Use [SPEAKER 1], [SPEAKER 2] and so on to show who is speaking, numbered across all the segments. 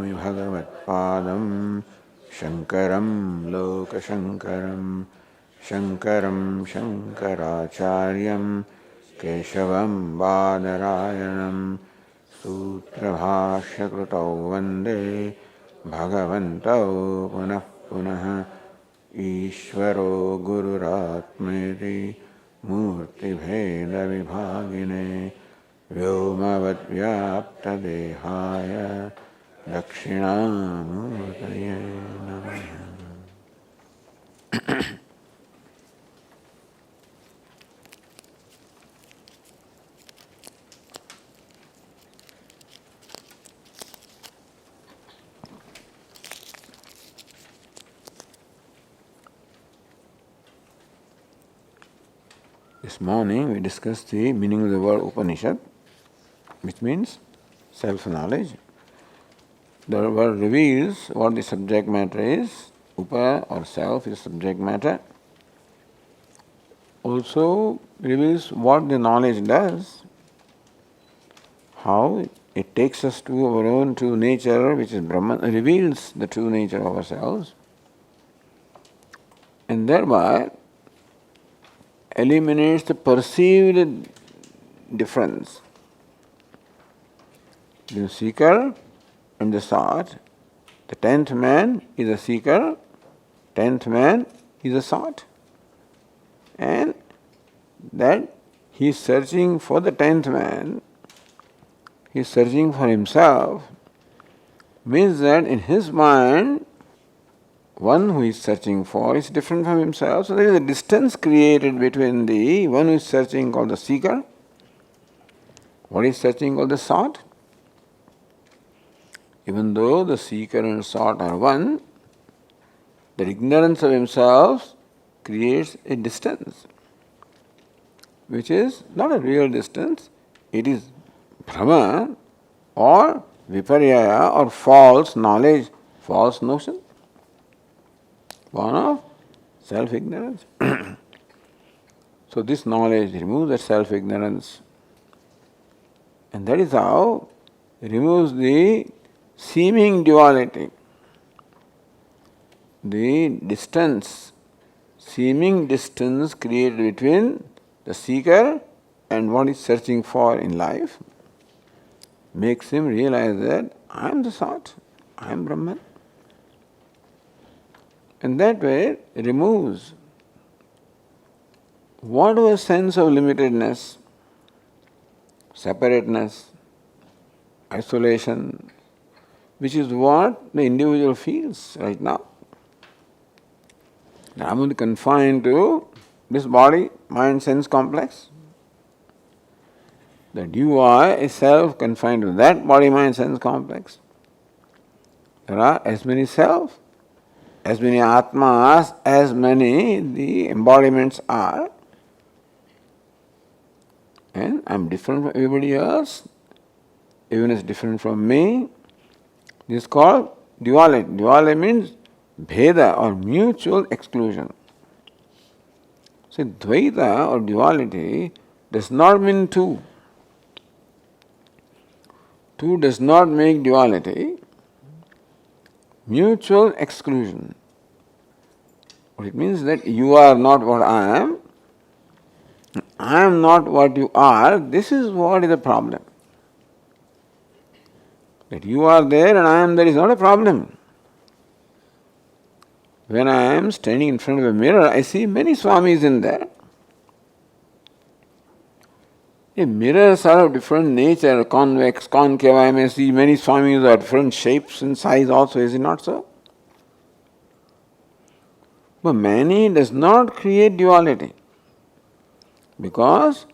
[SPEAKER 1] Namaami Bhagavatpadam Shankaram Lokashankaram Shankaram Shankaracharyam Keshavam Badarayanam Sutrabhashakritau Vande Bhagavantau Punah Punah Ishvaro Gururatmeti Murti Bheda Vibhagine Vyomavat Vyapta Dehaya Dakshinamurtaye Namaha. This morning we discussed the meaning of the word Upanishad, which means self-knowledge. The word reveals what the subject matter is. Upa or self is subject matter. Also reveals what the knowledge does, how it takes us to our own true nature, which is Brahman, reveals the true nature of ourselves, and thereby eliminates the perceived difference between the seeker and the sought. The 10th man is a seeker, 10th man is a sought. And that he is searching for the 10th man, he is searching for himself, means that in his mind, one who is searching for is different from himself. So there is a distance created between the one who is searching called the seeker, what is searching called the sought. Even though the seeker and sought are one, the ignorance of himself creates a distance, which is not a real distance, it is Brahma or Viparya or false knowledge, false notion, born of self-ignorance. So this knowledge removes that self-ignorance, and that is how it removes the seeming duality, the distance, seeming distance created between the seeker and what is searching for in life, makes him realize that I am the sought, I am Brahman. And that way it removes whatever sense of limitedness, separateness, isolation, which is what the individual feels right now. I am only confined to this body, mind, sense complex. That you are a self confined to that body, mind, sense complex. There are as many self, as many atmas, as many the embodiments are. And I am different from everybody else. Everyone is different from me. This is called duality. Duality means bheda or mutual exclusion. See, dvaita or duality does not mean two. Two does not make duality. Mutual exclusion. It means that you are not what I am not what you are. This is what is the problem. That you are there and I am there is not a problem. When I am standing in front of a mirror, I see many Swamis in there. Mirrors are of different nature, convex, concave. I may see many Swamis of different shapes and size also, is it not so? But many does not create duality, because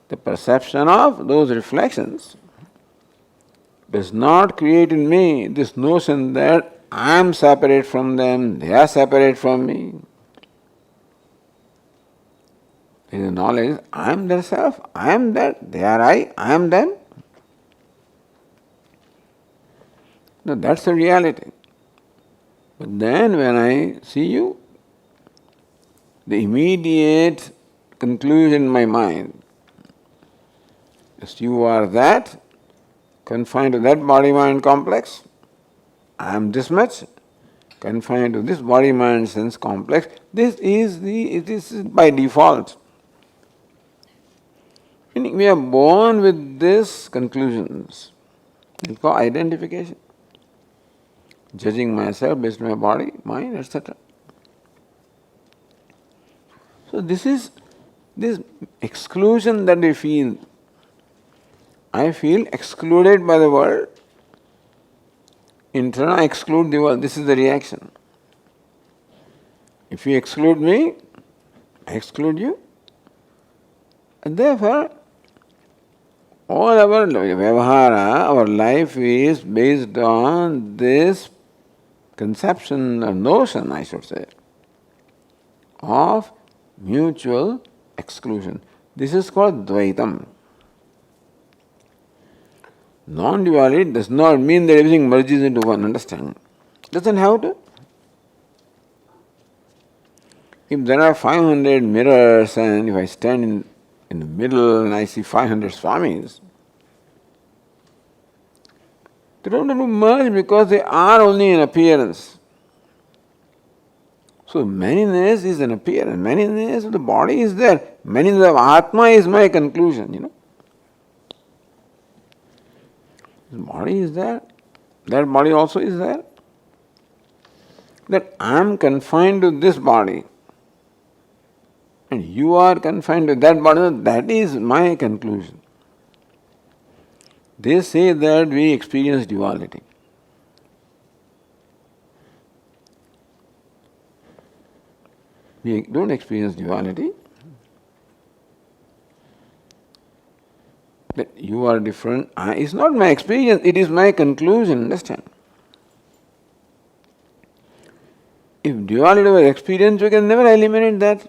[SPEAKER 1] the perception of those reflections does not create in me this notion that I am separate from them, they are separate from me. There is a knowledge, I am their self, I am that, they are I am them. No, that's the reality. But then when I see you, the immediate conclusion in my mind is you are that, confined to that body-mind complex, I am this much confined to this body, mind, sense complex. It is by default. Meaning we are born with these conclusions. It's called identification. Judging myself based on my body, mind, etc. So this exclusion that we feel. I feel excluded by the world. In turn, I exclude the world. This is the reaction. If you exclude me, I exclude you. And therefore, all our vyavahara, our life is based on this conception or notion, I should say, of mutual exclusion. This is called Dvaitam. Non-duality does not mean that everything merges into one, understand? Doesn't have to. If there are 500 mirrors and if I stand in the middle and I see 500 Swamis, they don't have to merge because they are only an appearance. So manyness is an appearance. Manyness of the body is there. Manyness of Atma is my conclusion, The body is there. That body also is there. That I am confined to this body and you are confined to that body, that is my conclusion. They say that we experience duality. We don't experience duality. That you are different. It's not my experience, it is my conclusion, understand? If duality was experienced, we can never eliminate that.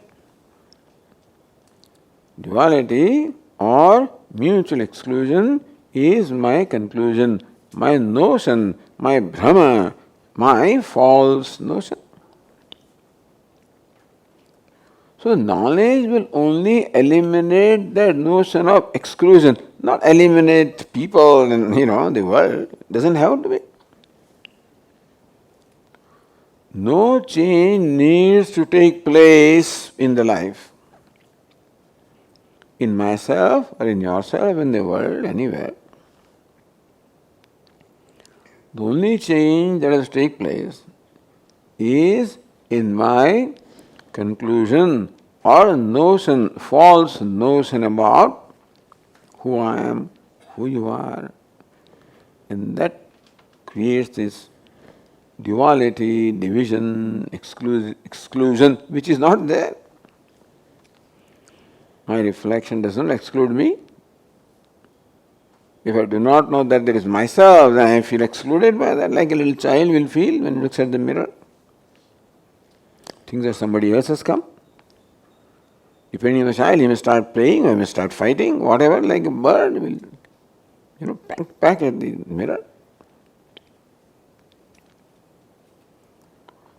[SPEAKER 1] Duality or mutual exclusion is my conclusion, my notion, my bhrama, my false notion. So knowledge will only eliminate that notion of exclusion, not eliminate people and the world. It doesn't have to be. No change needs to take place in the life. In myself or in yourself, in the world, anywhere. The only change that has to take place is in my conclusion or notion, false notion about who I am, who you are. And that creates this duality, division, exclusion, which is not there. My reflection does not exclude me. If I do not know that there is myself, then I feel excluded by that, like a little child will feel when he looks at the mirror. Thinks that somebody else has come. Depending on the child, he may start playing, or he may start fighting, whatever, like a bird will, pack at the mirror.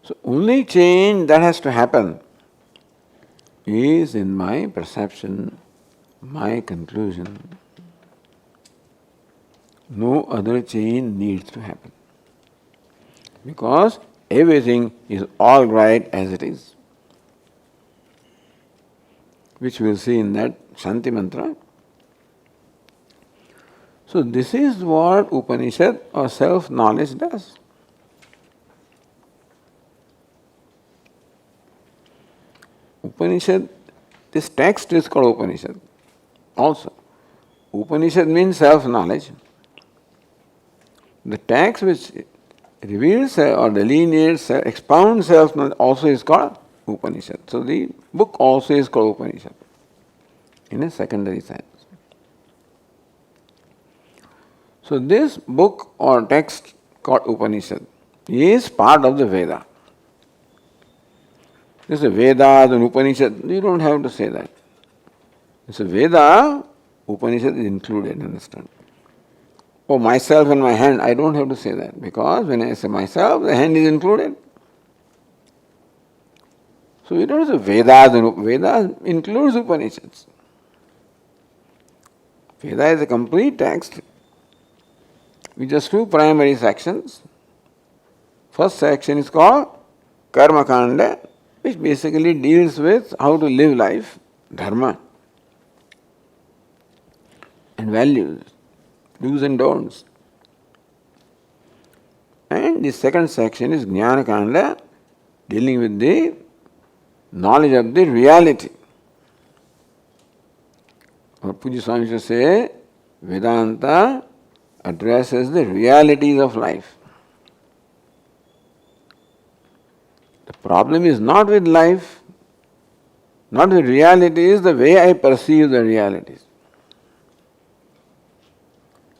[SPEAKER 1] So only change that has to happen is in my perception, my conclusion. No other change needs to happen. Because everything is all right as it is. Which we'll see in that Shanti mantra. So this is what Upanishad or self-knowledge does. Upanishad, this text is called Upanishad also. Upanishad means self-knowledge. The text which reveals or delineates, expounds self-knowledge also is called Upanishad. So the book also is called Upanishad in a secondary sense. So this book or text called Upanishad is part of the Veda. There's a Veda and Upanishad, you don't have to say that. It's a Veda, Upanishad is included, understand? Oh, myself and my hand, I don't have to say that because when I say myself, the hand is included. So we don't say Vedas, and Vedas includes Upanishads. Veda is a complete text with just two primary sections. First section is called Karma Kanda, which basically deals with how to live life, dharma, and values, do's and don'ts. And the second section is Jnana Kanda, dealing with the knowledge of the reality. Or Puja Swami used to say, Vedanta addresses the realities of life. The problem is not with life, not with realities, the way I perceive the realities.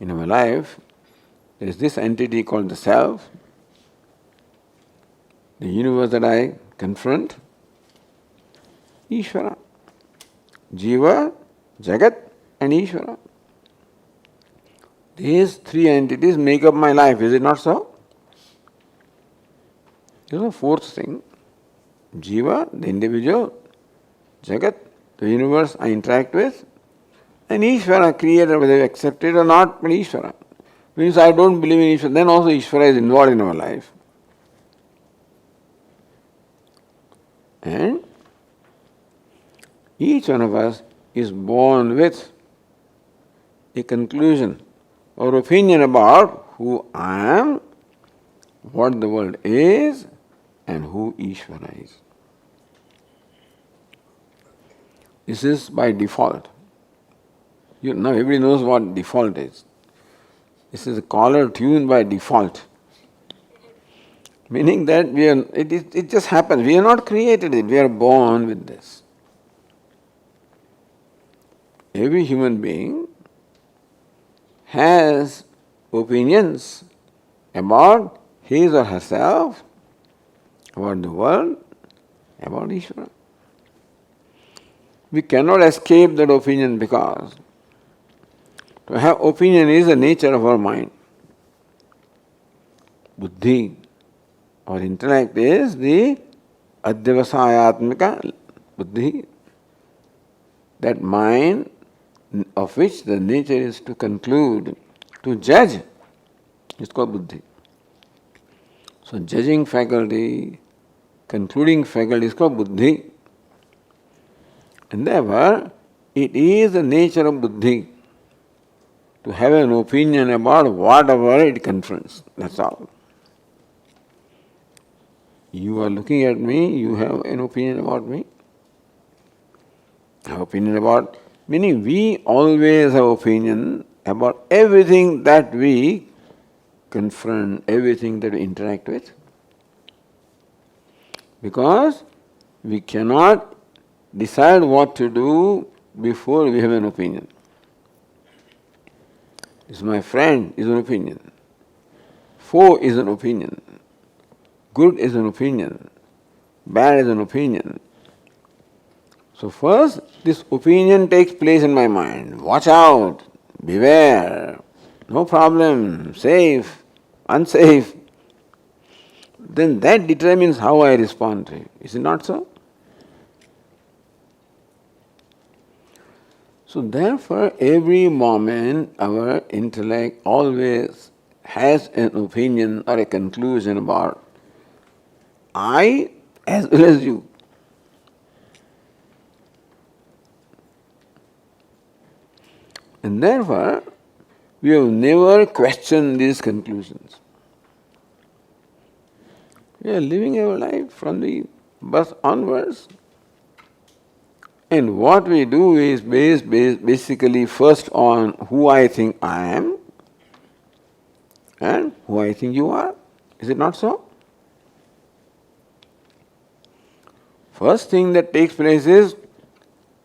[SPEAKER 1] In our life, there is this entity called the self, the universe that I confront, Ishvara, Jiva, Jagat, and Ishvara. These three entities make up my life, is it not so? There is a fourth thing. Jiva, the individual, Jagat, the universe I interact with, and Ishvara, creator, whether you accept it or not, but Ishvara. Means I don't believe in Ishvara, then also Ishvara is involved in our life. And each one of us is born with a conclusion or opinion about who I am, what the world is, and who Ishvara is. This is by default. Now everybody knows what default is. This is a caller tune by default. Meaning that it just happens. We are not created it. We are born with this. Every human being has opinions about his or herself, about the world, about Ishvara. We cannot escape that opinion because to have opinion is the nature of our mind. Buddhi or intellect is the adhyavasayatmika buddhi, that mind of which the nature is to conclude, to judge. It's called buddhi. So judging faculty, concluding faculty is called buddhi. And therefore, it is the nature of buddhi to have an opinion about whatever it confronts. That's all. You are looking at me, you have an opinion about me. I have opinion about, meaning we always have opinion about everything that we confront, everything that we interact with. Because we cannot decide what to do before we have an opinion. This is my friend is an opinion. Foe is an opinion. Good is an opinion. Bad is an opinion. So first, this opinion takes place in my mind. Watch out, beware, no problem, safe, unsafe. Then that determines how I respond to it. Is it not so? So therefore, every moment our intellect always has an opinion or a conclusion about I as well as you. And therefore, we have never questioned these conclusions. We are living our life from the birth onwards. And what we do is based basically first on who I think I am and who I think you are. Is it not so? First thing that takes place is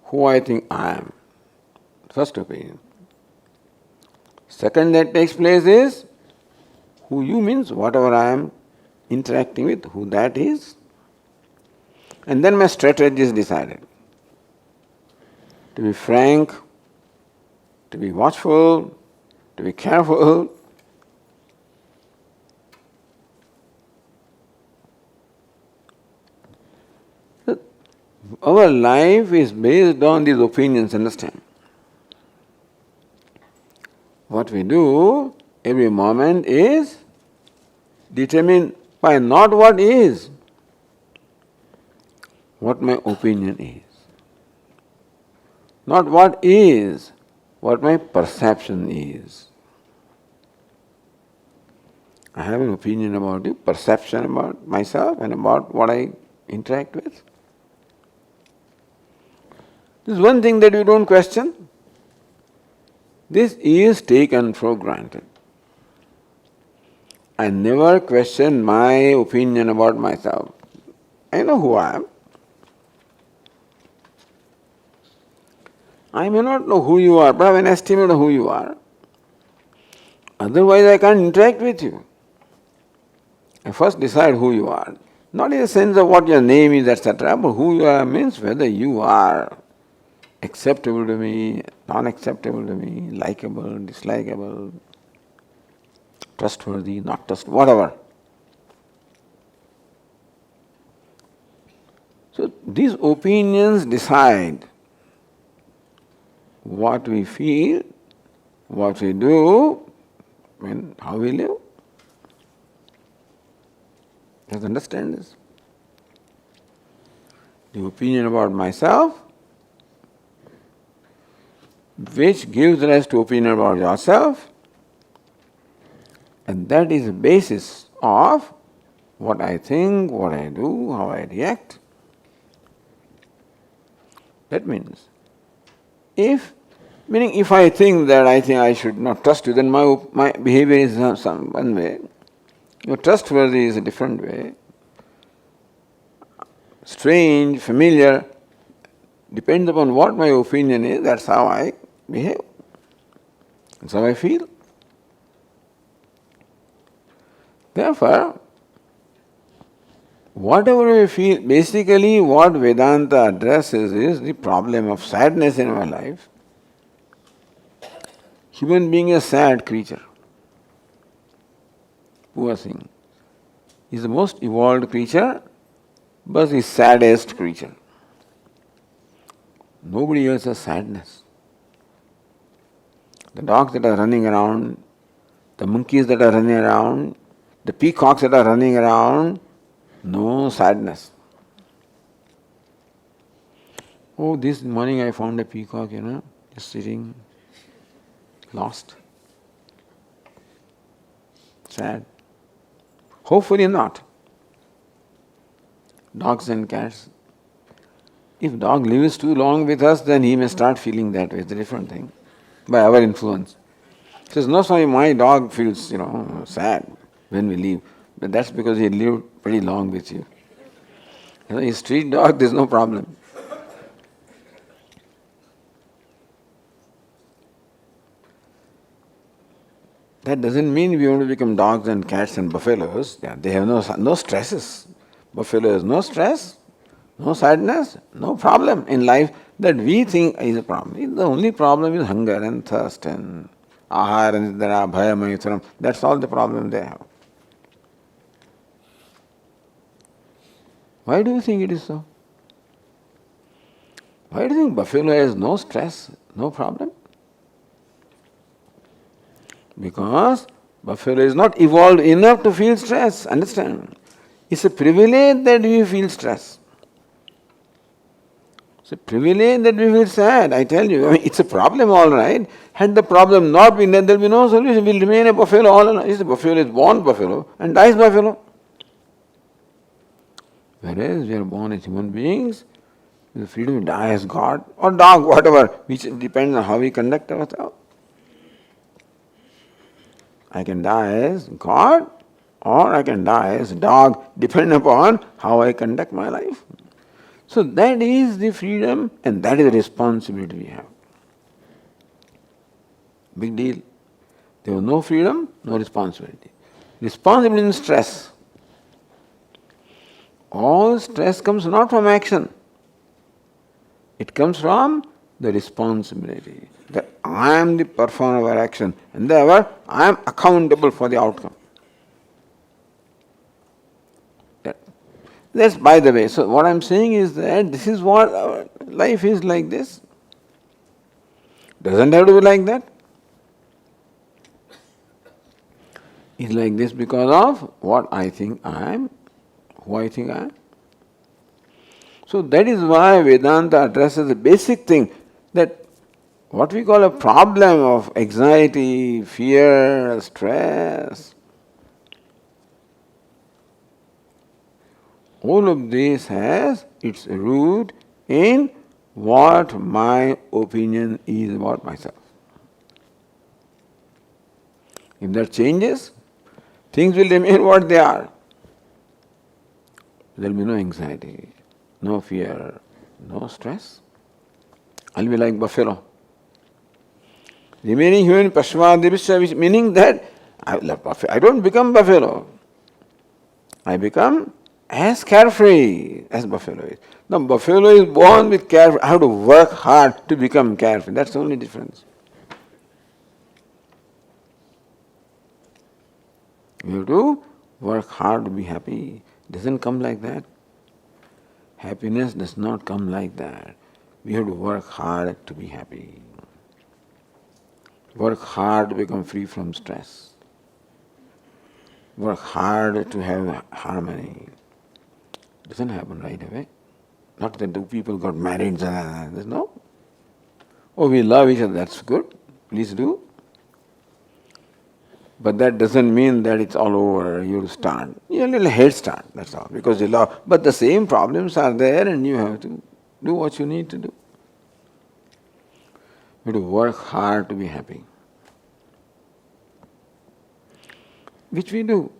[SPEAKER 1] who I think I am. First opinion. Second that takes place is who you means whatever I am interacting with, who that is. And then my strategy is decided. To be frank, to be watchful, to be careful. Our life is based on these opinions, understand? What we do every moment is determine by not what is, what my opinion is. Not what is, what my perception is. I have an opinion about you, perception about myself and about what I interact with. This is one thing that you don't question. This is taken for granted. I never question my opinion about myself. I know who I am. I may not know who you are, but I have an estimate of who you are. Otherwise, I can't interact with you. I first decide who you are. Not in the sense of what your name is, etc., but who you are means whether you are acceptable to me, non-acceptable to me, likable, dislikable, trustworthy, not trustworthy, whatever. So these opinions decide what we feel, what we do, and how we live. Let's understand this. The opinion about myself, which gives rise to opinion about yourself, and that is the basis of what I think, what I do, how I react. That means, if I think that I should not trust you, then my behavior is some one way. Your trustworthy is a different way. Strange, familiar, depends upon what my opinion is, that's how I behave. That's how I feel. Therefore, whatever we feel, basically what Vedanta addresses is the problem of sadness in our life. Human being is a sad creature. Poor thing. He is the most evolved creature, but the saddest creature. Nobody else has sadness. The dogs that are running around, the monkeys that are running around, the peacocks that are running around, no sadness. Oh, this morning I found a peacock, just sitting, lost. Sad. Hopefully not. Dogs and cats. If dog lives too long with us, then he may start feeling that way. It's a different thing. By our influence. He says, no, Swami, my dog feels, sad when we leave. But that's because he lived pretty long with you. His street dog, there's no problem. That doesn't mean we want to become dogs and cats and buffaloes. Yeah, they have no stresses. Buffalo has no stress, no sadness, no problem in life that we think is a problem. The only problem is hunger and thirst and ahar and bhaya mayutharam. That's all the problem they have. Why do you think it is so? Why do you think buffalo has no stress, no problem? Because buffalo is not evolved enough to feel stress. Understand? It's a privilege that we feel stress. It's a privilege that we feel sad. I tell you, it's a problem, all right. Had the problem not been there, there will be no solution. We'll remain a buffalo all along. The buffalo is born buffalo and dies buffalo. Whereas we are born as human beings with the freedom to die as God or dog, whatever, which depends on how we conduct ourselves. I can die as God or I can die as dog, depending upon how I conduct my life. So that is the freedom and that is the responsibility we have. Big deal. There was no freedom, no responsibility. Responsibility means stress. All stress comes not from action. It comes from the responsibility that I am the performer of our action and therefore I am accountable for the outcome. That's by the way. So what I am saying is that this is what our life is like this. Doesn't have to be like that. is like this because of what I think I am, who I think I am. So that is why Vedanta addresses the basic thing, that what we call a problem of anxiety, fear, stress, all of this has its root in what my opinion is about myself. If that changes, things will remain what they are. There will be no anxiety, no fear, no stress. I'll be like buffalo. Remaining human Pashvadibhisya, meaning that I don't become buffalo. I become as carefree as buffalo is. Now buffalo is born with carefree. I have to work hard to become carefree. That's the only difference. You have to work hard to be happy. It doesn't come like that. Happiness does not come like that. We have to work hard to be happy. Work hard to become free from stress. Work hard to have harmony. It doesn't happen right away. Not that two people got married. There's no. Oh, we love each other. That's good. Please do. But that doesn't mean that it's all over. You'll start. You have a little head start, that's all. Because you love. But the same problems are there and you have to do what you need to do. You have to work hard to be happy. Which we do.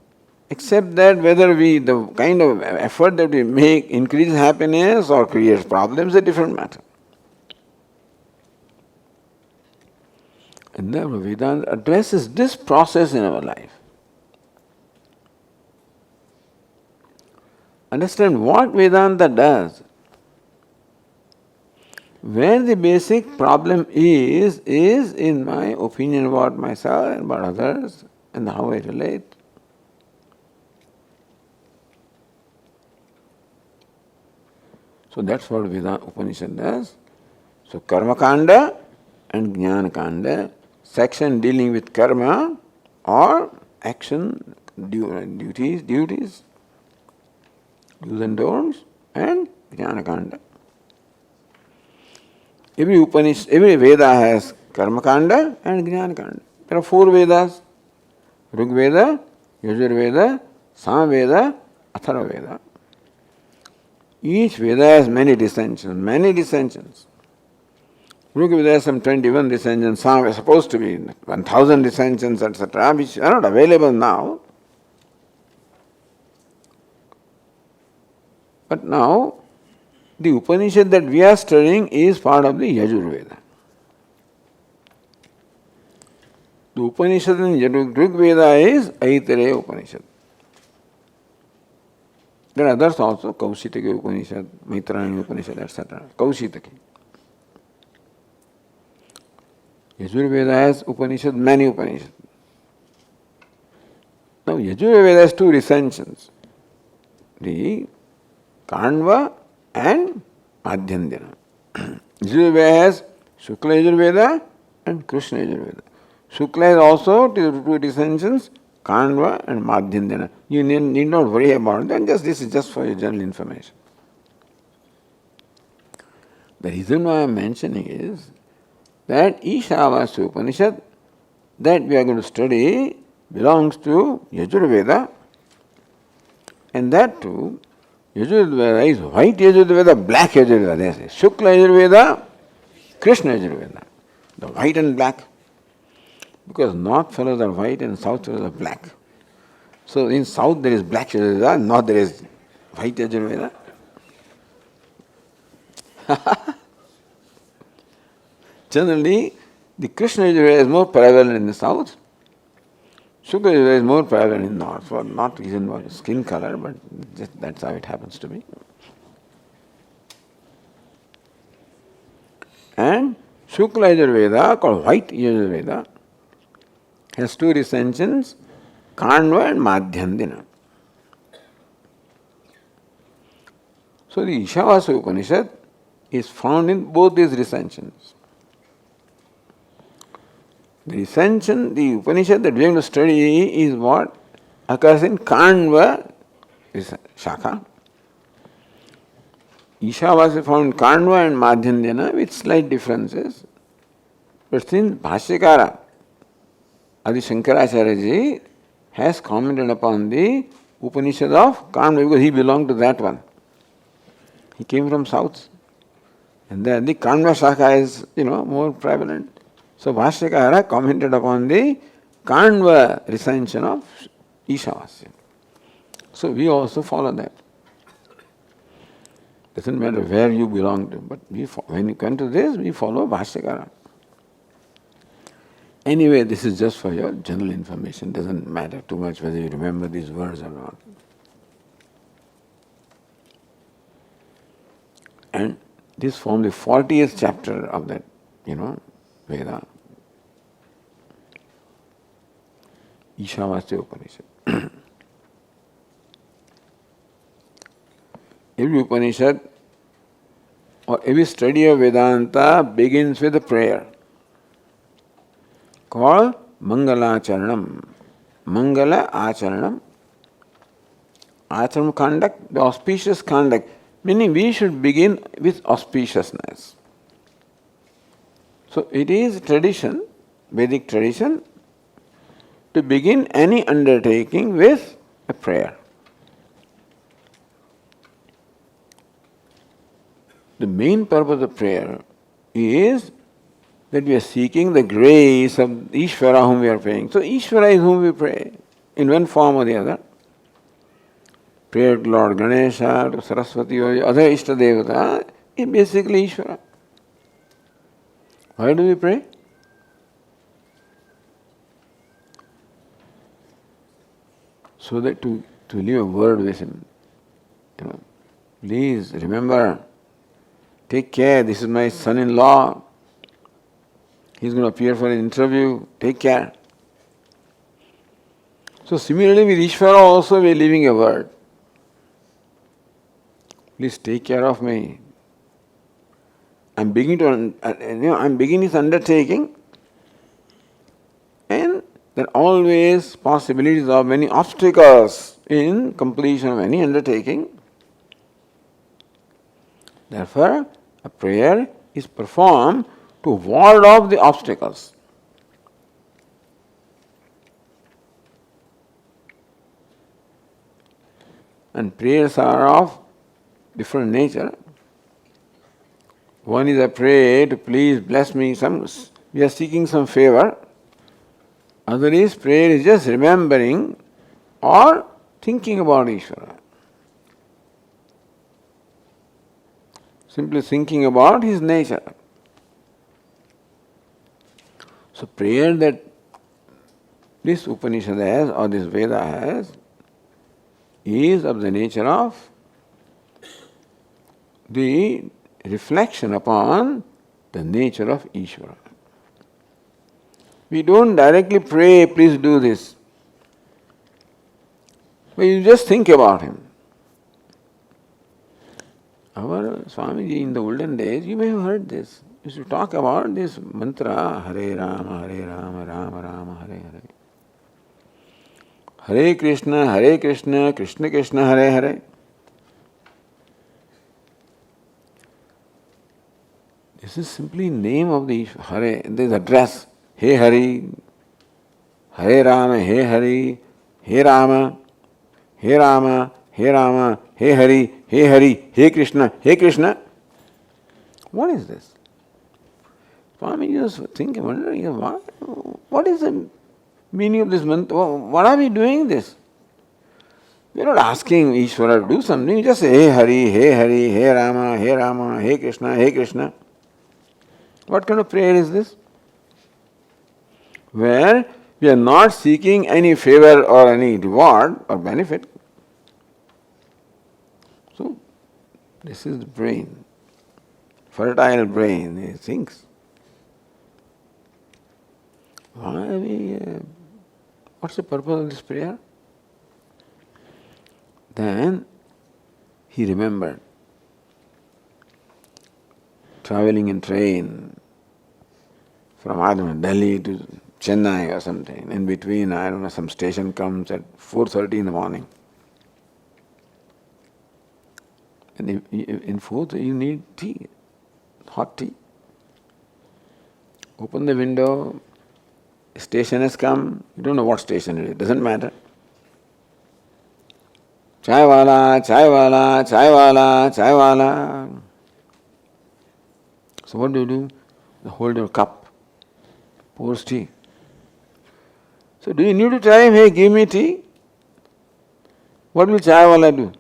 [SPEAKER 1] Except that whether the kind of effort that we make increases happiness or creates problems is a different matter. And therefore Vedanta addresses this process in our life. Understand what Vedanta does. Where the basic problem is in my opinion about myself and about others and how I relate. So that's what Vedanta Upanishad does. So Karma Kanda and Jnana Kanda, section dealing with karma or action, duties, do's and don'ts, and Jnana Kanda. Every Veda has Karma Kanda and Jnana Kanda. There are 4 Vedas: Rig Veda, Yajurveda, Samaveda, Atharva Veda. Each Veda has many dissensions. Rig Veda has some 21 dissensions, some are supposed to be 1000 dissensions, etc., which are not available now. But now, the Upanishad that we are studying is part of the Yajurveda. The Upanishad in Rig Veda is Aitareya Upanishad. There are others also, Kaushitaki Upanishad, Maitrayani Upanishad, etc. Kaushitaki. Yajurveda has Upanishad, many Upanishads. Now Yajurveda has 2 recensions, the Kandva and Madhyandina. Yajurveda has Shukla Yajurveda and Krishna Yajurveda. Shukla has also 2 recensions, Kandva and Madhyandina. You need not worry about that, this is just for your general information. The reason why I am mentioning is that Ishavasyopanishad that we are going to study belongs to Yajurveda, and that too, Yajurveda is white Yajurveda, black Yajurveda. They say Shukla Yajurveda, Krishna Yajurveda, the white and black. Because north fellows are white and south fellows are black. So in south there is black Yajurveda, in north there is white Yajurveda. Generally, the Krishna Yajurveda is more prevalent in the south. Shukla Yajurveda is more prevalent in the north, for not reason for skin color, but that's how it happens to be. And Shukla Yajurveda, called white Yajurveda, has 2 recensions, Kandva and Madhyandina. So the Ishavasyopanishad is found in both these recensions. The recension, the Upanishad that we are going to study is what occurs in Kanva Shaka. Ishavasya found Kanva and Madhyandana with slight differences. But since Bhashyakara, Adi Shankaracharya has commented upon the Upanishad of Kanva because he belonged to that one. He came from south. And then the Kanva Shaka is, more prevalent. So Bhashyakara commented upon the Kanva recension of Ishavasya. So we also follow that. Doesn't matter where you belong to, but when you come to this, we follow Bhashyakara. Anyway, this is just for your general information. Doesn't matter too much whether you remember these words or not. And this forms the 40th chapter of that, Veda. Ishavasyopanishad. Every Upanishad or every study of Vedanta begins with a prayer called Mangalacharanam. Mangala Acharanam. Acharanam conduct, the auspicious conduct. Meaning we should begin with auspiciousness. So it is tradition, Vedic tradition, to begin any undertaking with a prayer. The main purpose of prayer is that we are seeking the grace of Ishvara whom we are praying. So Ishvara is whom we pray in one form or the other. Prayer to Lord Ganesha, to Saraswati or other Ishtadevata is basically Ishvara. Why do we pray? So that to leave a word with him. Please remember, take care, this is my son-in-law. He's going to appear for an interview, take care. So similarly with Ishvara also we are leaving a word. Please take care of me. I'm beginning this undertaking, and there are always possibilities of many obstacles in completion of any undertaking. Therefore, a prayer is performed to ward off the obstacles. And prayers are of different nature. One is a prayer to please bless me, we are seeking some favor. Other is prayer is just remembering or thinking about Ishvara. Simply thinking about his nature. So prayer that this Upanishad has or this Veda has is of the nature of the reflection upon the nature of Ishvara. We don't directly pray, please do this. But you just think about him. Our Swamiji in the olden days, you may have heard this, used to talk about this mantra, Hare Rama, Rama Rama, Hare Hare. Hare Krishna, Krishna Krishna, Hare Hare. This is simply name of the Hare. There is address. Hey Hari, Hare Rama, Hey Hari, Hey Rama, Hey Rama, Hey Rama, Hey Hari, Hey Hari, Hey Krishna, Hey Krishna. What is this? Swami just thinking, wondering, what is the meaning of this mantra? What are we doing this? We are not asking Ishvara to do something. We just say, Hey Hari, Hey Hari, Hey Rama, Hey Krishna, Hey Krishna. What kind of prayer is this? Where we are not seeking any favor or any reward or benefit. So, this is the brain, fertile brain, he thinks. What's the purpose of this prayer? Then he remembered traveling in train from Delhi to Chennai or something. In between, I don't know, some station comes at 4:30 in the morning. And in 4:30 you need tea, hot tea. Open the window, station has come, you don't know what station it is, doesn't matter. Chai wala, chai wala, chai wala, chai wala. So what do? You hold your cup, pours tea. So do you need to tell him, hey, give me tea? What will chai wala do?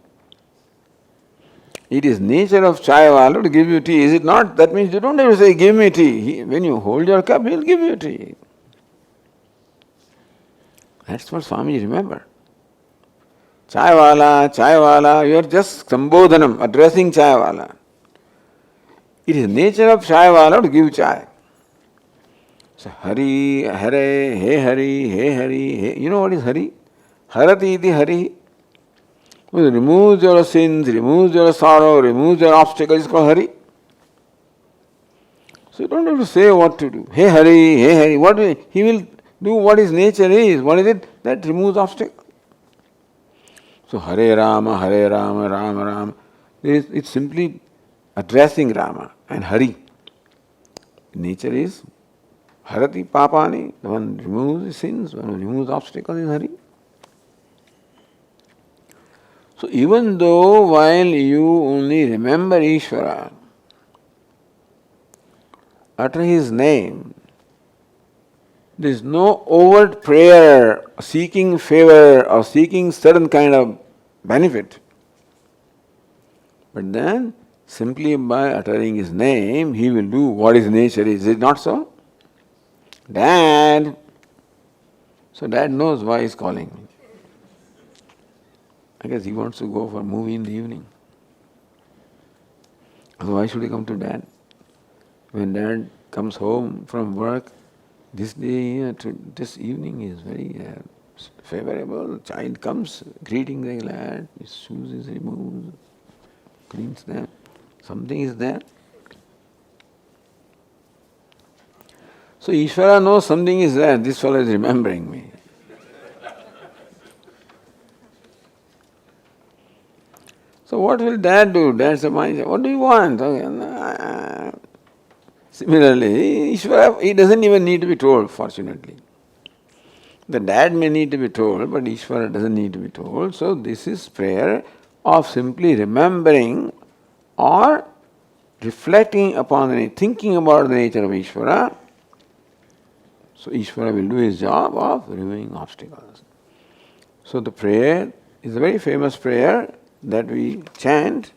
[SPEAKER 1] It is nature of chai wala to give you tea, is it not? That means you don't have to say, give me tea. When you hold your cup, he'll give you tea. That's what Swami remember. Chai wala, you are just sambodhanam, addressing chai wala. It is nature of chai wala to give chai. So Hari, Hare, Hey Hari, Hey Hari, Hey. You know what is Hari? Harati iti Hari. Who removes your sins, removes your sorrow, removes your obstacles, is called Hari. So you don't have to say what to do. Hey Hari, Hey Hari. What will, he will do what his nature is. What is it? That removes obstacles. So Hare Rama, Rama Rama. It's simply addressing Rama and Hari. Nature is Harati Papani. The one removes the sins, one who removes obstacles is Hari. So even though while you only remember Ishvara, utter his name, there is no overt prayer seeking favor or seeking certain kind of benefit. But then, simply by uttering his name, he will do what his nature is. Is it not so? Dad! So dad knows why he's calling me. I guess he wants to go for a movie in the evening. So why should he come to dad? When dad comes home from work, this day, this evening is very favorable. Child comes, greeting the lad, his shoes is removed, cleans them. Something is there. So Ishvara knows something is there. This fellow is remembering me. So what will dad do? Dad says, what do you want? Similarly, Ishvara, he doesn't even need to be told, fortunately. The dad may need to be told, but Ishvara doesn't need to be told. So this is prayer of simply remembering or reflecting upon thinking about the nature of Ishvara. So Ishvara will do his job of removing obstacles. So the prayer is a very famous prayer that we chant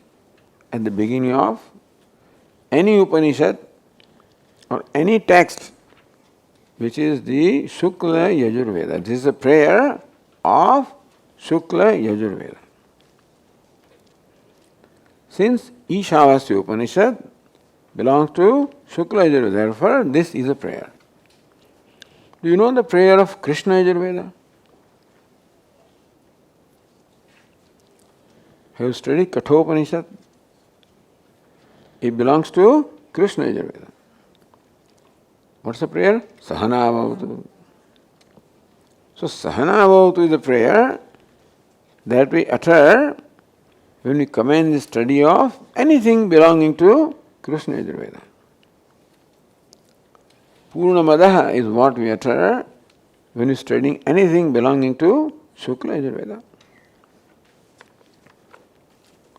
[SPEAKER 1] at the beginning of any Upanishad or any text which is the Shukla Yajurveda. This is a prayer of Shukla Yajurveda. Since Ishavasyopanishad belongs to Shukla Yajurveda, therefore this is a prayer. Do you know the prayer of Krishna Yajurveda? Have you studied Kathopanishad? It belongs to Krishna Yajurveda. What's the prayer? Sahana Bhavatu. So Sahana Bhavatu is a prayer that we utter when we commence the study of anything belonging to Krishna Yajurveda. Purnamadaha is what we utter when we are studying anything belonging to Shukla Yajurveda.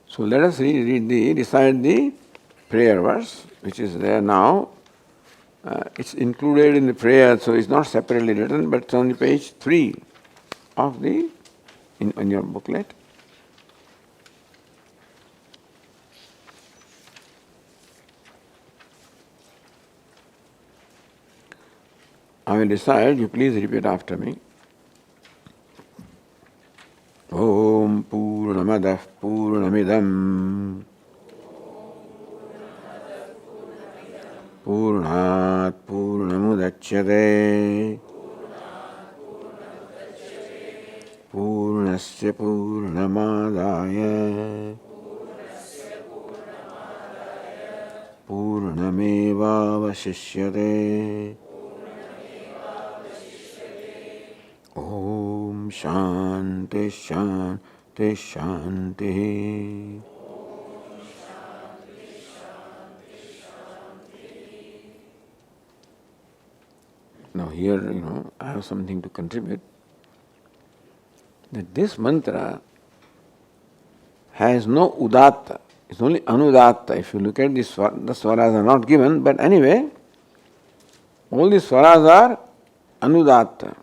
[SPEAKER 1] So let us recite the prayer verse which is there now. It's included in the prayer, so it's not separately written, but it's on the page 3 of in your booklet. I will recite, you please repeat after me. Om Purnamadah Purnamidam Purnat Purnamudachyate Purnasya Purnamadaya Purnameva Vasishyate Shanti Shanti Shanti. Now here, I have something to contribute. That this mantra has no udatta. It's only anudatta. If you look at the swaras are not given, but anyway, all the swaras are anudatta.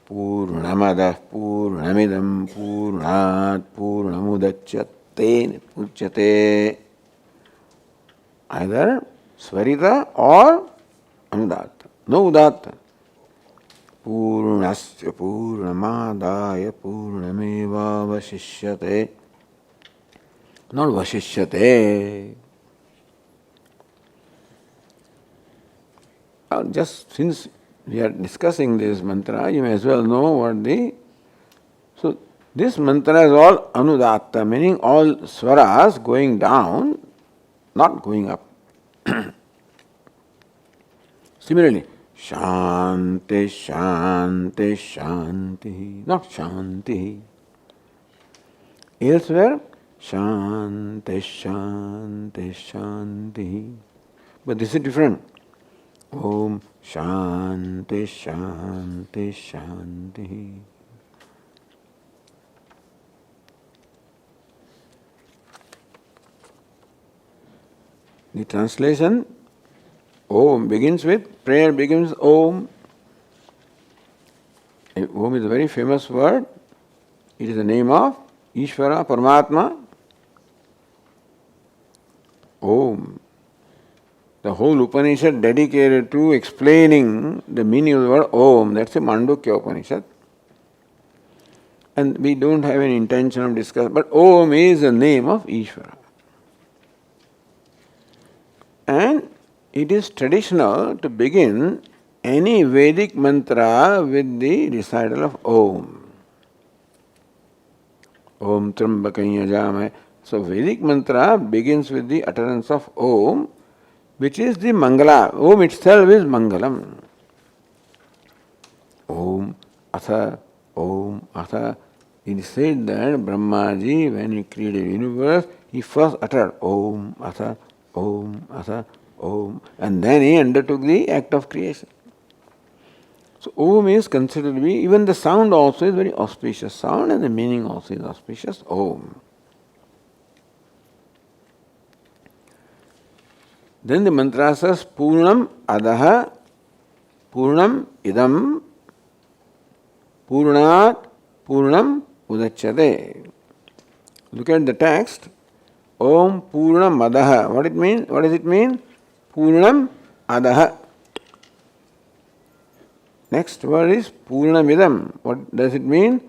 [SPEAKER 1] Purnamada, Purnamidam, Purnat, Purnamudachyate, Uchyate. Either Swarita or Anudatta. No Udatta. Purnasya Purnamadaya Purnameva Vashishyate. Not Vashishyate. Just since we are discussing this mantra, you may as well know what the... So, this mantra is all Anudatta, meaning all swaras going down, not going up. Similarly, Shanti, Shanti, Shanti, not Shanti. Elsewhere, Shanti, Shanti, Shanti. But this is different. Om Shanti, Shanti, Shanti. The translation, Om begins with, prayer begins Om. Om is a very famous word. It is the name of Ishvara, Paramatma. Om. The whole Upanishad dedicated to explaining the meaning of the word Om. That's a Mandukya Upanishad. And we don't have any intention of discussing, but Om is the name of Ishvara. And it is traditional to begin any Vedic mantra with the recital of Om. Om Trambakanya Yajamaya. So Vedic mantra begins with the utterance of Om, which is the Mangala. Om itself is Mangalam. Om Atha, Om Atha. It is said that Brahmaji, when he created the universe, he first uttered Om Atha, Om Atha, Om, and then he undertook the act of creation. So Om is considered to be, even the sound also is very auspicious sound, and the meaning also is auspicious. Om. Then the mantra says Purnam Adaha, Purnam Idam, Purnat, Purnam Udachyate. Look at the text. Om Purnam Adaha. What it mean? What does it mean? Purnam Adaha. Next word is Purnam Idam. What does it mean?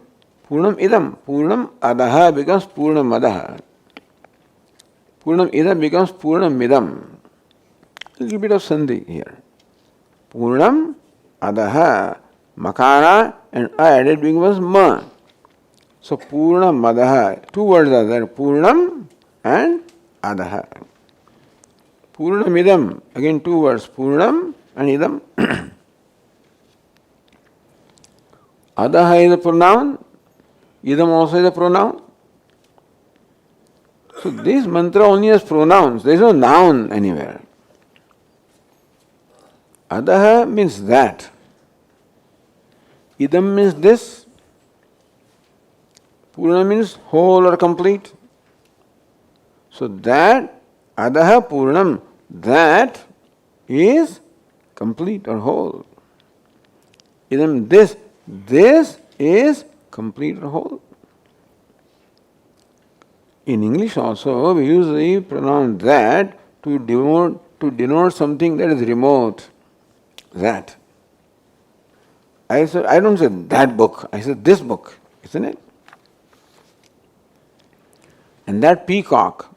[SPEAKER 1] Purnam Idam. Purnam Adaha becomes Purnam Adaha. Purnam Idam becomes Purnam Idam. A little bit of sandhi here. Purnam Adaha. Makara and A added becomes Ma. So Purnam Adaha. Two words are there. Purnam and Adaha. Purnam Idam. Again two words. Purnam and Idam. Adaha is a pronoun. Idam also is a pronoun. So this mantra only has pronouns. There is no noun anywhere. Adaha means that. Idam means this. Purna means whole or complete. So that, Adaha Purnam, that is complete or whole. Idam, this is complete or whole. In English also, we use the pronoun that to denote something that is remote. That. I don't say that book, I say this book, isn't it? And that peacock,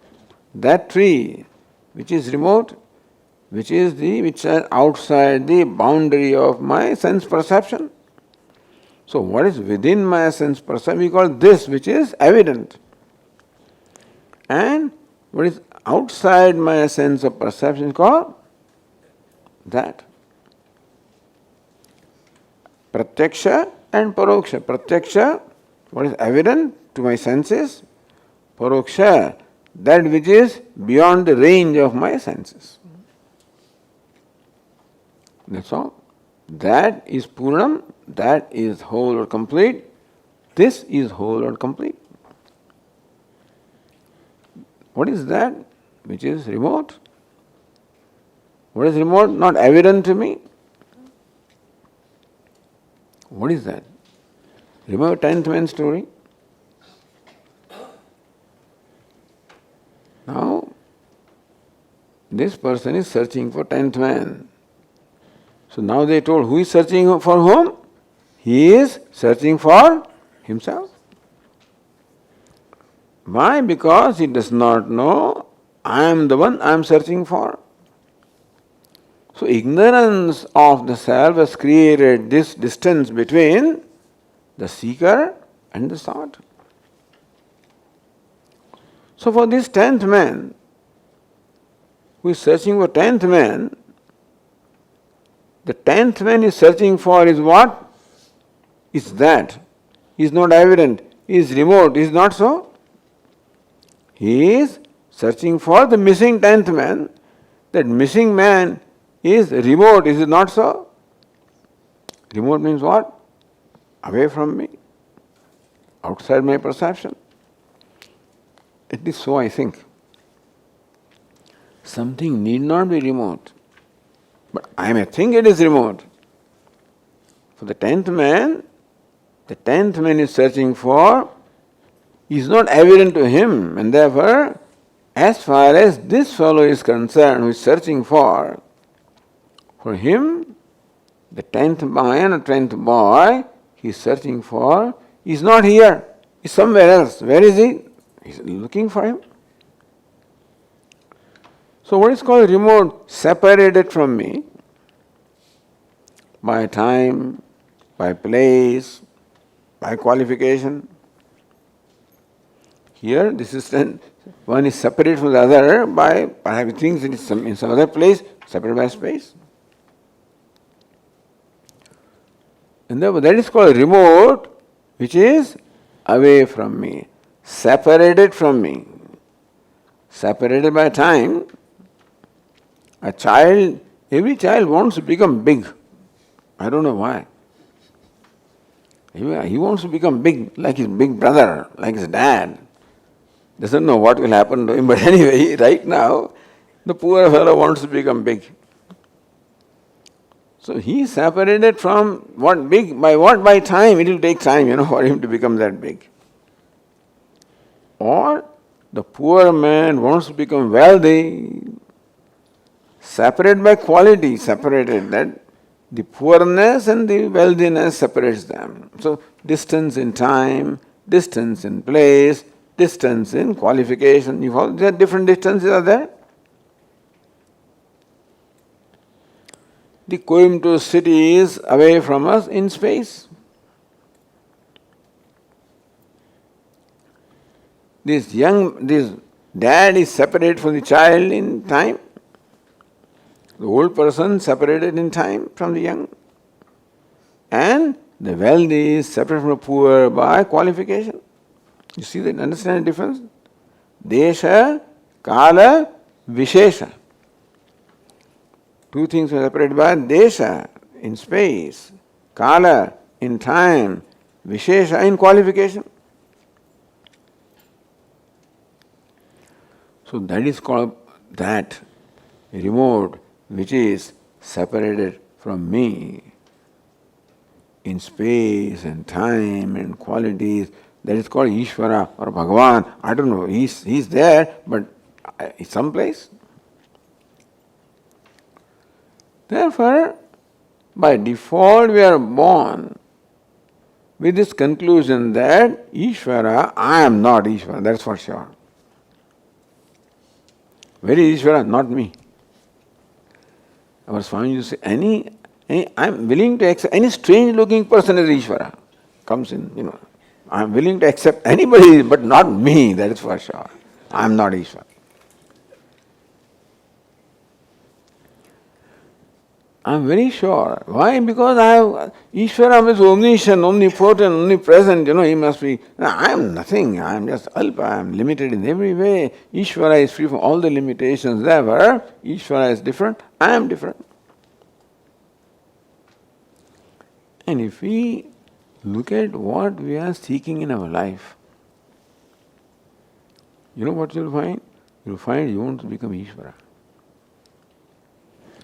[SPEAKER 1] that tree, which is remote, which is outside the boundary of my sense perception. So what is within my sense perception, we call this, which is evident. And what is outside my sense of perception is called that. Pratyaksha and Paroksha. Pratyaksha, what is evident to my senses. Paroksha, that which is beyond the range of my senses. That's all. That is Purnam, that is whole or complete. This is whole or complete. What is that which is remote? What is remote? Not evident to me. What is that? Remember 10th man story? Now, this person is searching for 10th man. So now they told, who is searching for whom? He is searching for himself. Why? Because he does not know I am the one I am searching for. So ignorance of the self has created this distance between the seeker and the sought. So for this 10th man, who is searching for 10th man, the 10th man is searching for is what? Is that. Is not evident, is remote, is not so? He is searching for the missing 10th man. That missing man is remote, is it not so? Remote means what? Away from me, outside my perception. It is so, I think. Something need not be remote, but I may think it is remote. For the 10th man is searching for is not evident to him, and therefore, as far as this fellow is concerned, who is searching for him, the 10th man or 10th boy he is searching for is not here, is somewhere else. Where is he? He is looking for him. So what is called remote? Separated from me by time, by place, by qualification. Here, this is one is separate from the other by perhaps things in some other place, separated by space. And therefore, that is called remote, which is away from me, separated from me, separated by time. Every child wants to become big. I don't know why. He wants to become big, like his big brother, like his dad. Doesn't know what will happen to him, but anyway, right now, the poor fellow wants to become big. So he is separated from what big, by what? By time. It will take time, for him to become that big. Or the poor man wants to become wealthy, separated by quality, separated that the poorness and the wealthiness separates them. So distance in time, distance in place, distance in qualification. You follow? There are different distances are there. The Coimbatore city is away from us in space. This dad is separated from the child in time. The old person separated in time from the young. And the wealthy is separate from the poor by qualification. You see that? Understand the difference? Desha, Kala, Vishesha. Two things are separated by Desha in space, Kala in time, Vishesha in qualification. So that is called that remote which is separated from me in space and time and qualities. That is called Ishvara or Bhagavan. I don't know, he's there, but it's someplace. Therefore, by default we are born with this conclusion that Ishvara, I am not Ishvara, that's for sure. Where is Ishvara? Not me. Our Swami used to say, I am willing to accept any strange looking person as Ishvara. Comes in, I am willing to accept anybody, but not me, that is for sure. I am not Ishvara. I'm very sure. Why? Because Ishvara is omniscient, omnipotent, omnipresent, he must be. No, I am nothing, I am just alpa, I am limited in every way. Ishvara is free from all the limitations there were. Ishvara is different, I am different. And if we look at what we are seeking in our life, you know what you'll find? You'll find you want to become Ishvara.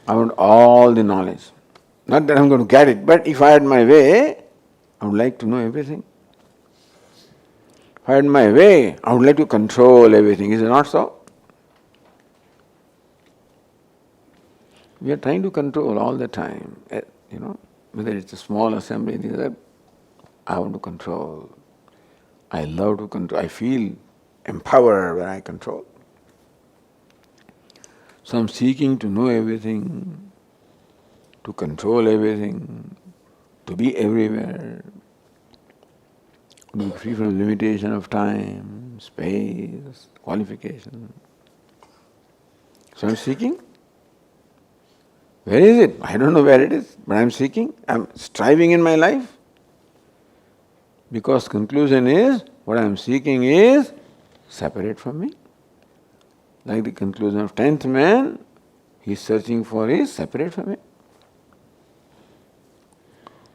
[SPEAKER 1] I want all the knowledge. Not that I'm going to get it, but if I had my way, I would like to know everything. If I had my way, I would like to control everything. Is it not so? We are trying to control all the time. Whether it's a small assembly, I want to control. I love to control. I feel empowered when I control. So I'm seeking to know everything, to control everything, to be everywhere, to be free from limitation of time, space, qualification. So I'm seeking. Where is it? I don't know where it is, but I'm seeking. I'm striving in my life. Because conclusion is, what I'm seeking is separate from me. Like the conclusion of 10th man, he's searching for is separate from him.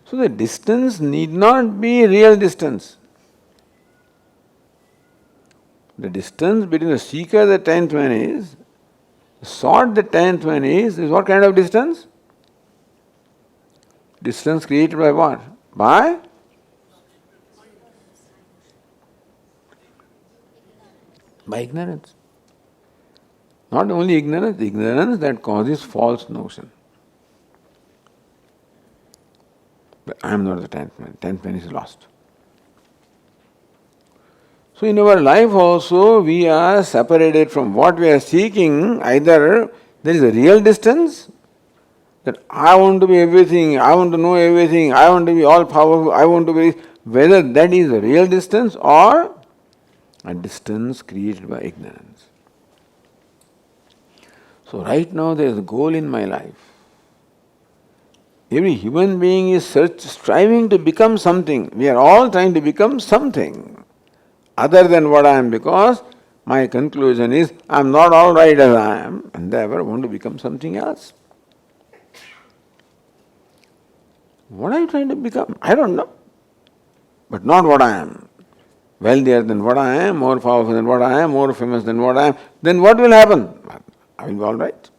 [SPEAKER 1] So the distance need not be real distance. The distance between the seeker the 10th man is, sought the 10th man is what kind of distance? Distance created by what? By ignorance. Not only ignorance, the ignorance that causes false notion. But I am not the 10th man. 10th man is lost. So in our life also, we are separated from what we are seeking. Either there is a real distance, that I want to be everything, I want to know everything, I want to be all powerful, I want to be, whether that is a real distance or a distance created by ignorance. So right now there is a goal in my life. Every human being is striving to become something. We are all trying to become something other than what I am, because my conclusion is I am not all right as I am, and therefore I want to become something else. What are you trying to become? I don't know. But not what I am. Wealthier than what I am, more powerful than what I am, more famous than what I am. Then what will happen? I will be all right.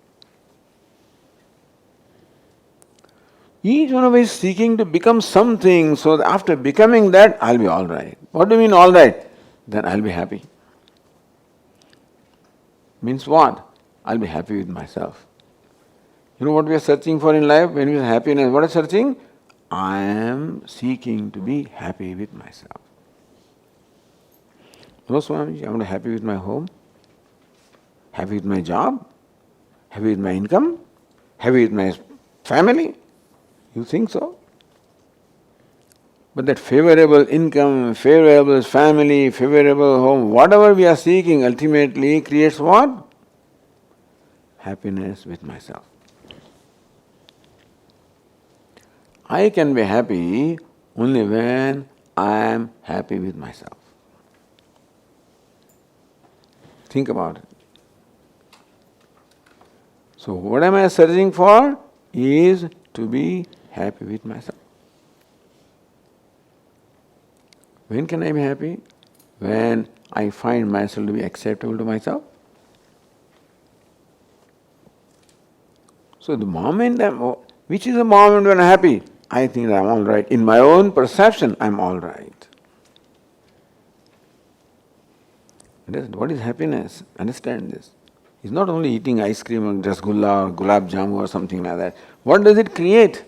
[SPEAKER 1] Each one of us is seeking to become something, so that after becoming that, I'll be all right. What do you mean all right? Then I'll be happy. Means what? I'll be happy with myself. You know what we are searching for in life? When we are happiness, what are searching? I am seeking to be happy with myself. No, Swami, I want to be happy with my home, happy with my job, happy with my income, happy with my family. You think so? But that favorable income, favorable family, favorable home, whatever we are seeking ultimately creates what? Happiness with myself. I can be happy only when I am happy with myself. Think about it. So what am I searching for? Is to be happy with myself. When can I be happy? When I find myself to be acceptable to myself. So the moment which is the moment when I'm happy? I think that I'm all right. In my own perception, I'm all right. What is happiness? Understand this. It's not only eating ice cream or rasgulla or gulab jamu or something like that. What does it create?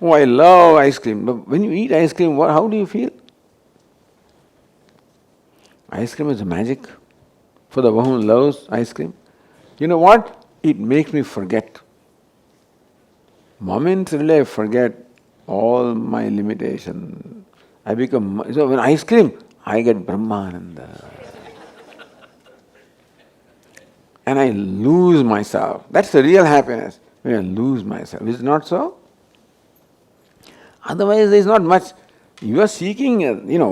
[SPEAKER 1] Oh, I love ice cream. But when you eat ice cream, how do you feel? Ice cream is magic. For the one who loves ice cream. You know what? It makes me forget. Momentarily I forget all my limitations. So when ice cream, I get Brahmananda. And I lose myself. That's the real happiness. when I lose myself. Is it not so? Otherwise, there is not much. You are seeking,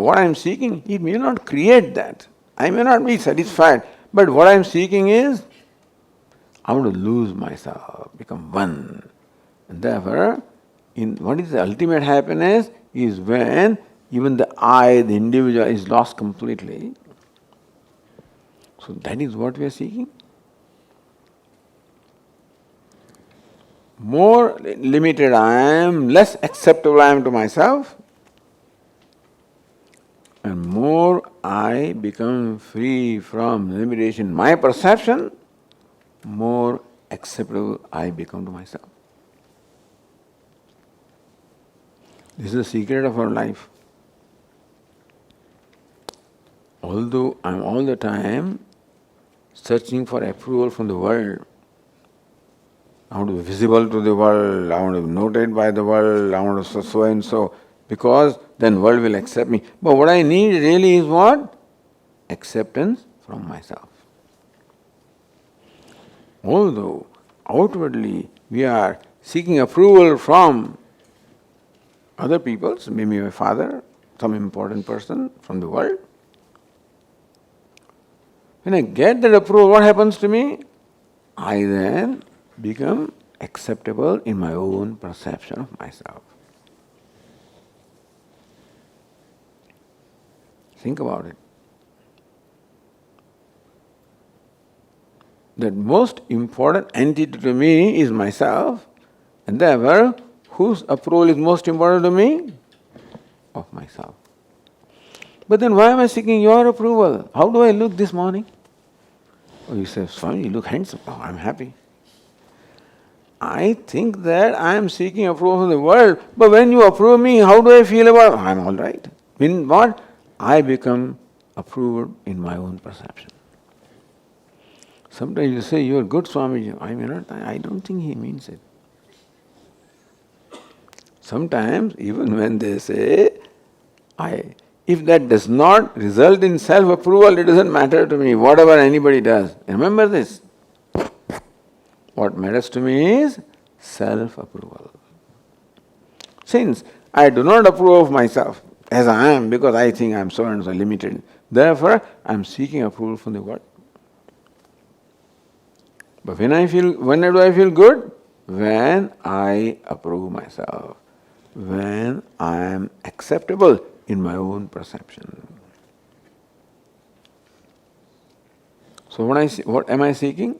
[SPEAKER 1] what I am seeking, it may not create that. I may not be satisfied, but what I am seeking is, I want to lose myself, become one. And therefore, what is the ultimate happiness is when even the I, the individual, is lost completely. So that is what we are seeking. More limited I am, less acceptable I am to myself, and more I become free from limitation, my perception, more acceptable I become to myself. This is the secret of our life. Although I am all the time searching for approval from the world, I want to be visible to the world, I want to be noted by the world, I want to so and so, because then world will accept me. But what I need really is what? Acceptance from myself. Although outwardly we are seeking approval from other people, maybe my father, some important person from the world, when I get that approval, what happens to me? I then become acceptable in my own perception of myself. Think about it. The most important entity to me is myself, and therefore, whose approval is most important to me? Of myself. But then why am I seeking your approval? How do I look this morning? Oh, you say, Swami, you look handsome. Oh, I'm happy. I think that I am seeking approval from the world, but when you approve me, how do I feel about it? I'm all right. In what? I become approved in my own perception. Sometimes you say, you are good, Swami. I don't think he means it. Sometimes, even when they say, if that does not result in self-approval, it doesn't matter to me, whatever anybody does. Remember this. What matters to me is self-approval. Since I do not approve of myself as I am, because I think I am so and so limited, therefore I am seeking approval from the world. But when do I feel good? When I approve myself. When I am acceptable in my own perception. So what am I seeking?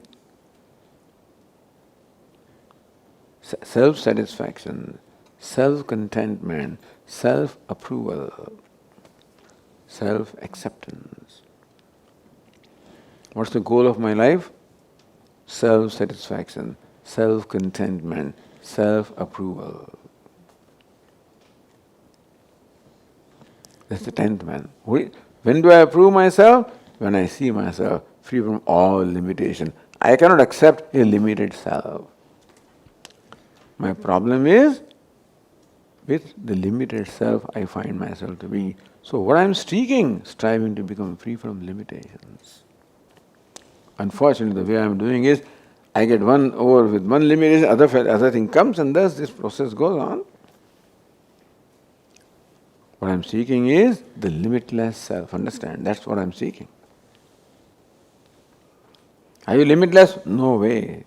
[SPEAKER 1] Self-satisfaction, self-contentment, self-approval, self-acceptance. What's the goal of my life? Self-satisfaction, self-contentment, self-approval. That's the 10th man. When do I approve myself? When I see myself free from all limitation. I cannot accept a limited self. My problem is with the limited self I find myself to be. So what I am striving to become free from limitations. Unfortunately, the way I am doing is, I get one over with one limitation, other thing comes, and thus this process goes on. What I am seeking is the limitless self. Understand? That's what I am seeking. Are you limitless? No way.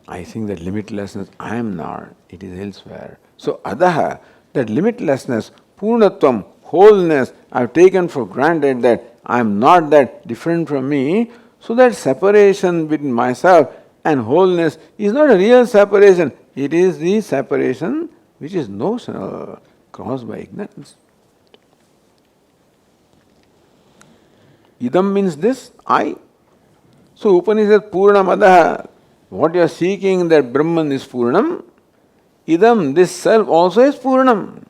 [SPEAKER 1] I think that limitlessness, I am not. It is elsewhere. So, adaha, that limitlessness, purnatvam, wholeness, I have taken for granted that I am not that different from me. So that separation between myself and wholeness is not a real separation. It is the separation which is notional, caused by ignorance. Idam means this, I. So Upanishad Purnam Adaha, what you are seeking, that Brahman is Purnam. Idam, this self also is Purnam.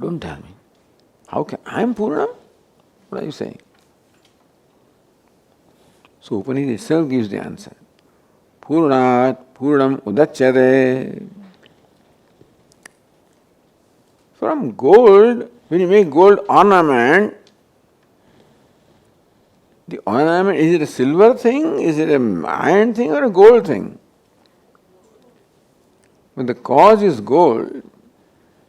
[SPEAKER 1] Don't tell me. How can I am Purnam? What are you saying? So Upanishad itself gives the answer. Purnat Purnam Udachyate. From gold, when you make gold ornament, The ornament, is it a silver thing, is it an iron thing or a gold thing? When the cause is gold,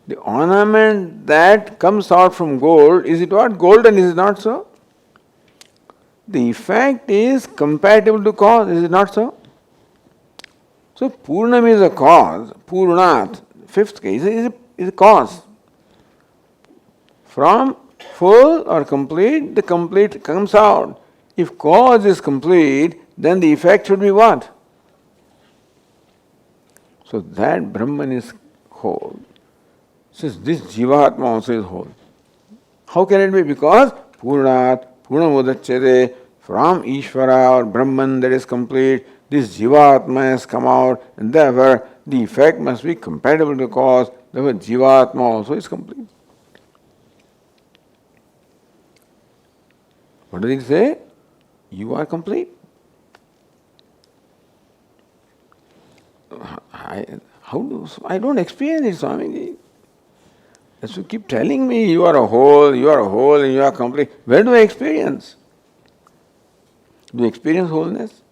[SPEAKER 1] the ornament that comes out from gold, is it what? Golden, is it not so? The effect is compatible to cause, is it not so? So Purnam is a cause, Purnat, fifth case, is a cause. From full or complete, the complete comes out. If cause is complete, then the effect should be what? So that Brahman is whole. Says this Jivatma also is whole. How can it be? Because Purnat, Purnamudachyate, from Ishvara or Brahman that is complete, this Jivatma has come out, and therefore the effect must be compatible to cause, therefore Jivatma also is complete. What does it say? You are complete. I don't experience it, Swamiji. As you keep telling me you are a whole, and you are complete. Where do I experience? Do you experience wholeness?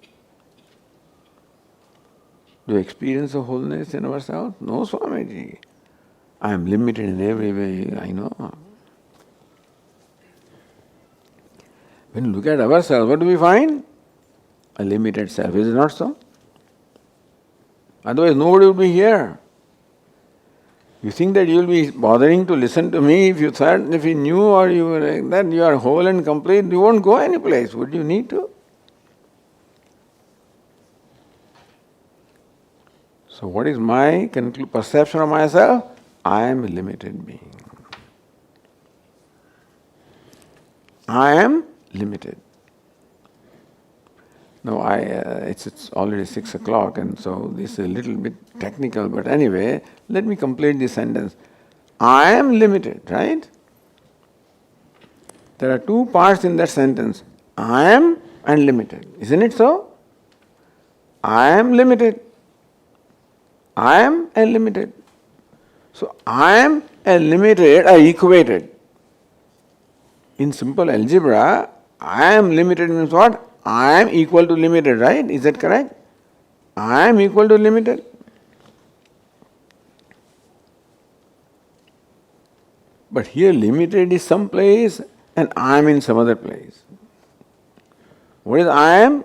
[SPEAKER 1] Do you experience a wholeness in ourselves? No, Swamiji. I am limited in every way, I know. When you look at ourselves, what do we find? A limited self, is it not so? Otherwise, nobody would be here. You think that you will be bothering to listen to me if you knew or you were like that, you are whole and complete, you won't go any place. Would you need to? So, what is my perception of myself? I am a limited being. I am limited. Now, it's already 6 o'clock, and so this is a little bit technical, but anyway, let me complete this sentence. I am limited, right? There are two parts in that sentence. I am and limited. Isn't it so? I am limited. I am and limited. So, I am and limited are equated. In simple algebra, I am limited means what? I am equal to limited, right? Is that correct? I am equal to limited. But here limited is some place and I am in some other place. What is I am?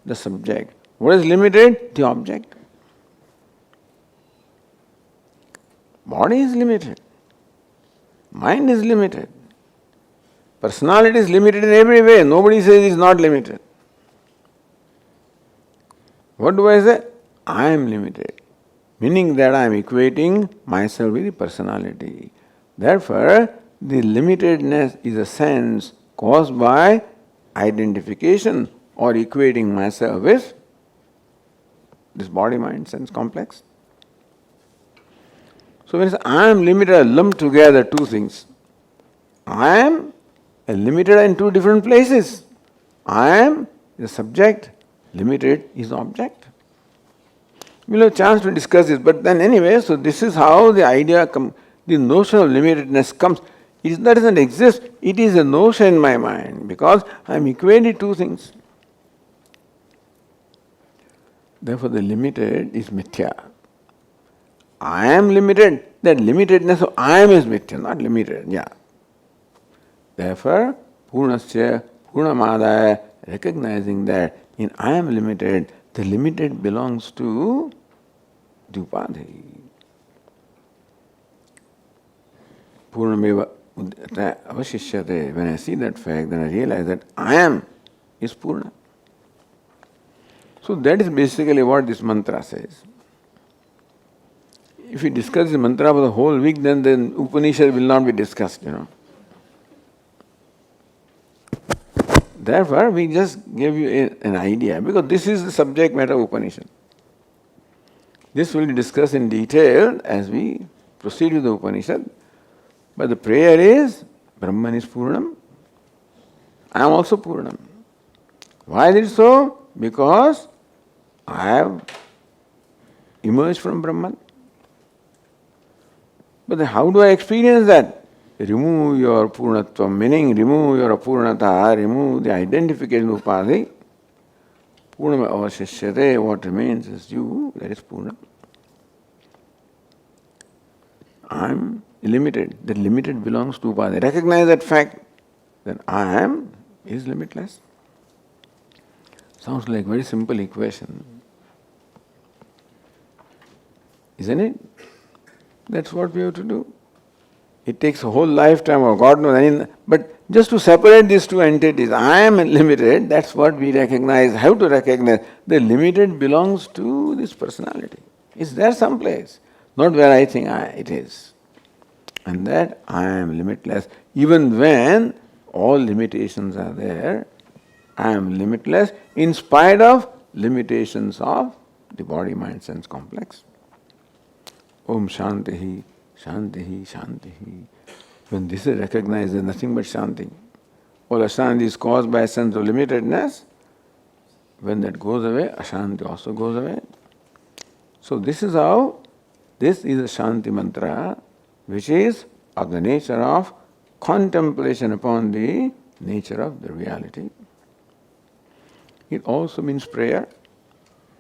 [SPEAKER 1] The subject. What is limited? The object. Body is limited. Mind is limited. Personality is limited in every way. Nobody says it is not limited. What do I say? I am limited. Meaning that I am equating myself with the personality. Therefore, the limitedness is a sense caused by identification or equating myself with this body-mind sense complex. So when I am limited, I lump together two things. I am limited in two different places. I am the subject, limited is the object. We'll have a chance to discuss this, but then anyway, so this is how the idea, the notion of limitedness comes. It doesn't exist, it is a notion in my mind because I am equating two things. Therefore, the limited is mithya. I am limited, that limitedness of I am is mithya, not limited, yeah. Therefore, Purnasya, Purnamadaya, recognizing that in I am limited, the limited belongs to the upadhi. Purnameva avashishyate. When I see that fact, then I realize that I am is Purna. So that is basically what this mantra says. If we discuss the mantra for the whole week, then the Upanishad will not be discussed, Therefore, we just give you an idea, because this is the subject matter of Upanishad. This will be discussed in detail as we proceed with the Upanishad. But the prayer is, Brahman is Purnam, I am also Purnam. Why is it so? Because I have emerged from Brahman. But then how do I experience that? remove your Purnatvam, meaning remove your Apurnata, remove the identification upadhi, Purnam avashishyate, what remains is you, that is Purna. I am limited. The limited belongs to upadhi. Recognize that fact, then I am is limitless. Sounds like a very simple equation. Isn't it? That's what we have to do. It takes a whole lifetime or God knows. But just to separate these two entities, I am limited, that's what we recognize, have to recognize. The limited belongs to this personality. It's there someplace, not where I think it is. And that I am limitless. Even when all limitations are there, I am limitless in spite of limitations of the body, mind, sense complex. Om Shantihi, Shantihi, Shantihi. When this is recognized, there is nothing but Shanti. All Ashanti is caused by a sense of limitedness. When that goes away, Ashanti also goes away. So this is how, this is a Shanti mantra, which is of the nature of contemplation upon the nature of the reality. It also means prayer,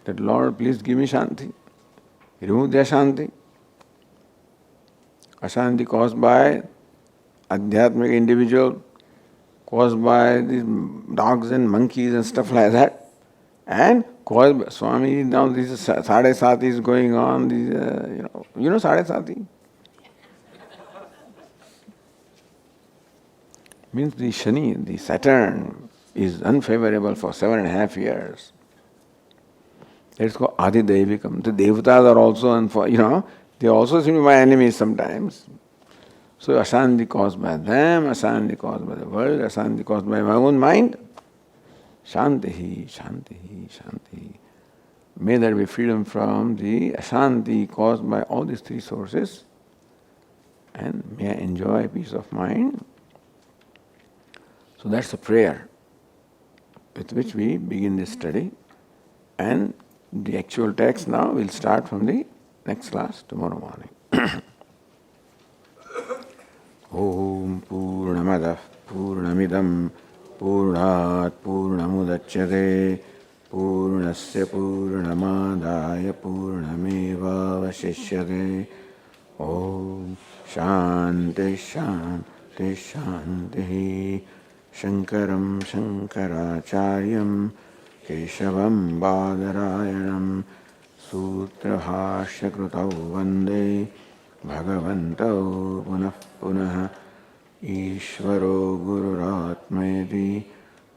[SPEAKER 1] that Lord, please give me Shanti. Remove the Ashanti. Ashanti caused by Adhyatmic individual, caused by these dogs and monkeys and stuff like that. And caused by Swami, now this is Saraswatiji is going on, these, you know Saraswatiji? Means the Shani, the Saturn, is unfavorable for 7.5 years. Let's go Adi Devikam. The Devatas are also, they also seem to be my enemies sometimes. So Ashanti caused by them, Ashanti caused by the world, Ashanti caused by my own mind. Shantihi, Shantihi, Shantihi. May there be freedom from the Ashanti caused by all these three sources, and may I enjoy peace of mind. So that's a prayer with which we begin this study, and the actual text now will start from the next class tomorrow morning. Om Purnamadah Purnamidam Purnat Purnamudachyate Purnasya Purnamadaya Purnameva Vashishyate. Om Shanti Shanti Shanti. Shankaram Shankaracharyam Keshavam Badarayanam Sutrahashya Krutau Vande Bhagavantau Punah Punah Ishvaro Gururatmeti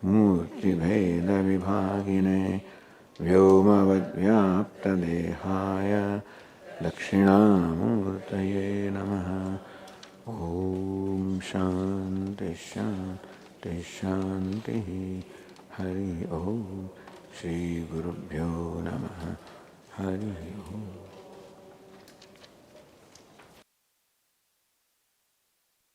[SPEAKER 1] Murti Bheda Vibhagine Vyoma Vadvyapta Dehaya Dakshinamurtaye Namaha. Om Shanti Shanti Shanti. Hari Om. Shri Gurubhyo Namaha. Hari Om.